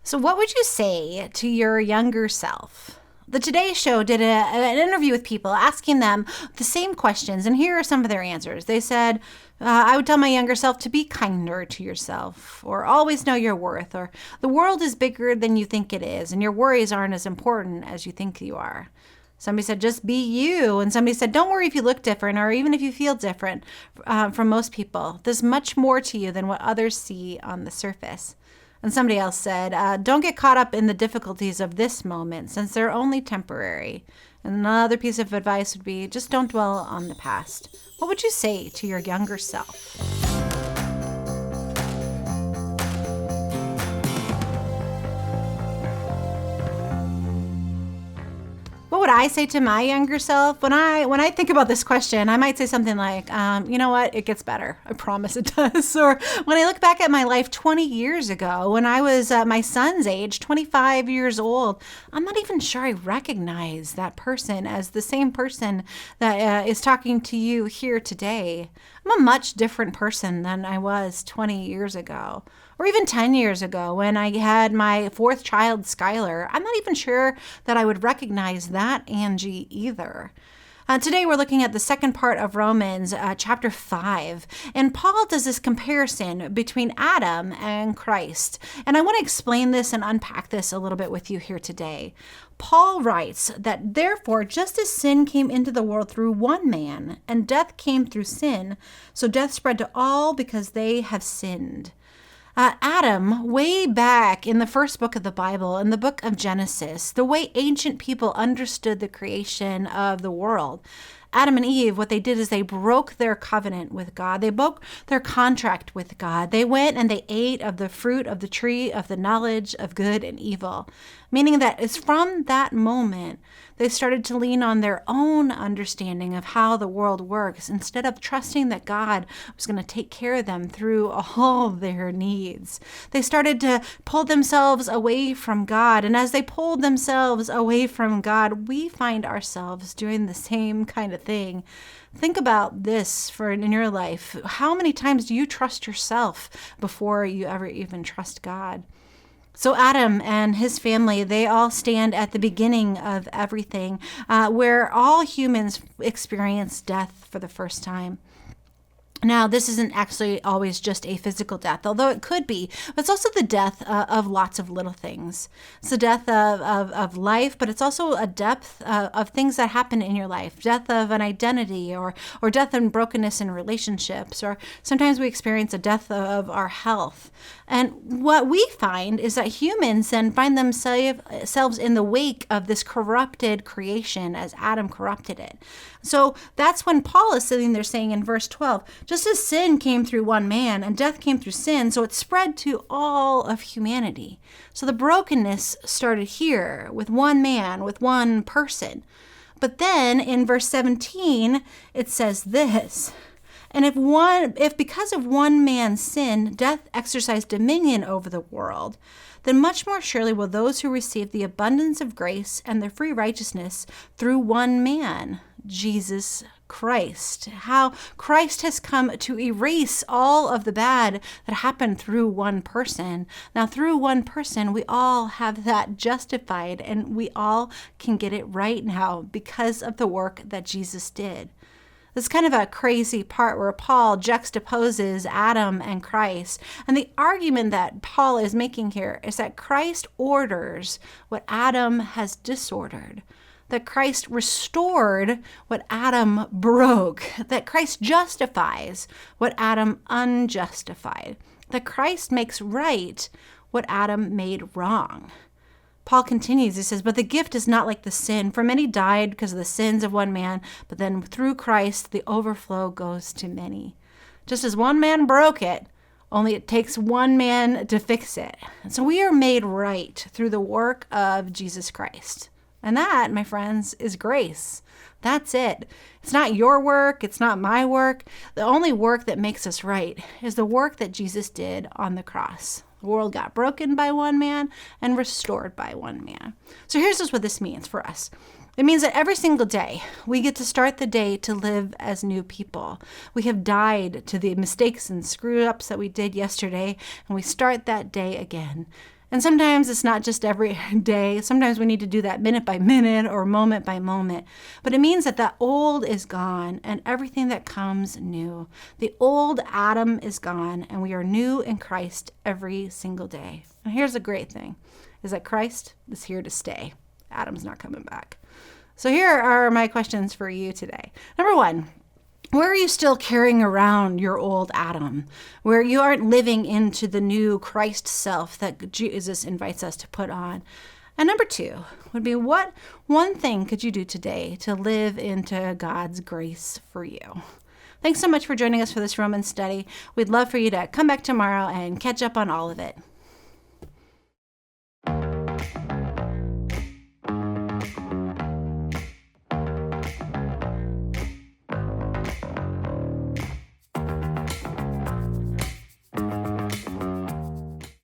So what would you say to your younger self? The Today Show did an interview with people asking them the same questions, and here are some of their answers. They said, I would tell my younger self to be kinder to yourself, or always know your worth, or the world is bigger than you think it is, and your worries aren't as important as you think you are. Somebody said, just be you. And somebody said, don't worry if you look different or even if you feel different from most people. There's much more to you than what others see on the surface. And somebody else said, don't get caught up in the difficulties of this moment since they're only temporary. And another piece of advice would be just don't dwell on the past. What would you say to your younger self? What would I say to my younger self? When I think about this question, I might say something like, you know what? It gets better. I promise it does. Or when I look back at my life 20 years ago, when I was my son's age, 25 years old, I'm not even sure I recognize that person as the same person that is talking to you here today. I'm a much different person than I was 20 years ago. Or even 10 years ago when I had my fourth child, Skylar. I'm not even sure that I would recognize that Angie either. Today we're looking at the second part of Romans chapter 5. And Paul does this comparison between Adam and Christ. And I want to explain this and unpack this a little bit with you here today. Paul writes that therefore, just as sin came into the world through one man, and death came through sin, so death spread to all because they have sinned. Adam, way back in the first book of the Bible, in the book of Genesis, the way ancient people understood the creation of the world, Adam and Eve, what they did is they broke their covenant with God. They broke their contract with God. They went and they ate of the fruit of the tree of the knowledge of good and evil, meaning that it's from that moment they started to lean on their own understanding of how the world works instead of trusting that God was going to take care of them through all their needs. They started to pull themselves away from God, and as they pulled themselves away from God, we find ourselves doing the same kind of thing. Think about this in your life. How many times do you trust yourself before you ever even trust God? So Adam and his family, they all stand at the beginning of everything, where all humans experience death for the first time. Now, this isn't actually always just a physical death, although it could be. But it's also the death of lots of little things. It's the death of life, but it's also a depth of things that happen in your life. Death of an identity or death and brokenness in relationships. Or sometimes we experience a death of our health. And what we find is that humans then find themselves in the wake of this corrupted creation as Adam corrupted it. So that's when Paul is sitting there saying in verse 12, just as sin came through one man and death came through sin, so it spread to all of humanity. So the brokenness started here with one man, with one person. But then in verse 17, it says this, and if because of one man's sin, death exercised dominion over the world, then much more surely will those who receive the abundance of grace and the free righteousness through one man, Jesus Christ. How Christ has come to erase all of the bad that happened through one person. Now, through one person, we all have that justified, and we all can get it right now because of the work that Jesus did. This is kind of a crazy part where Paul juxtaposes Adam and Christ. And the argument that Paul is making here is that Christ orders what Adam has disordered, that Christ restored what Adam broke, that Christ justifies what Adam unjustified, that Christ makes right what Adam made wrong. Paul continues, he says, but the gift is not like the sin, for many died because of the sins of one man, but then through Christ, the overflow goes to many. Just as one man broke it, only it takes one man to fix it. And so we are made right through the work of Jesus Christ. And that, my friends, is grace. That's it. It's not your work. It's not my work. The only work that makes us right is the work that Jesus did on the cross. The world got broken by one man and restored by one man. So here's just what this means for us. It means that every single day we get to start the day to live as new people. We have died to the mistakes and screw-ups that we did yesterday, and we start that day again. And sometimes it's not just every day. Sometimes we need to do that minute by minute or moment by moment. But it means that the old is gone and everything that comes new. The old Adam is gone and we are new in Christ every single day. And here's the great thing, is that Christ is here to stay. Adam's not coming back. So here are my questions for you today. Number one, where are you still carrying around your old Adam, where you aren't living into the new Christ self that Jesus invites us to put on? And number two would be, what one thing could you do today to live into God's grace for you? Thanks so much for joining us for this Romans study. We'd love for you to come back tomorrow and catch up on all of it.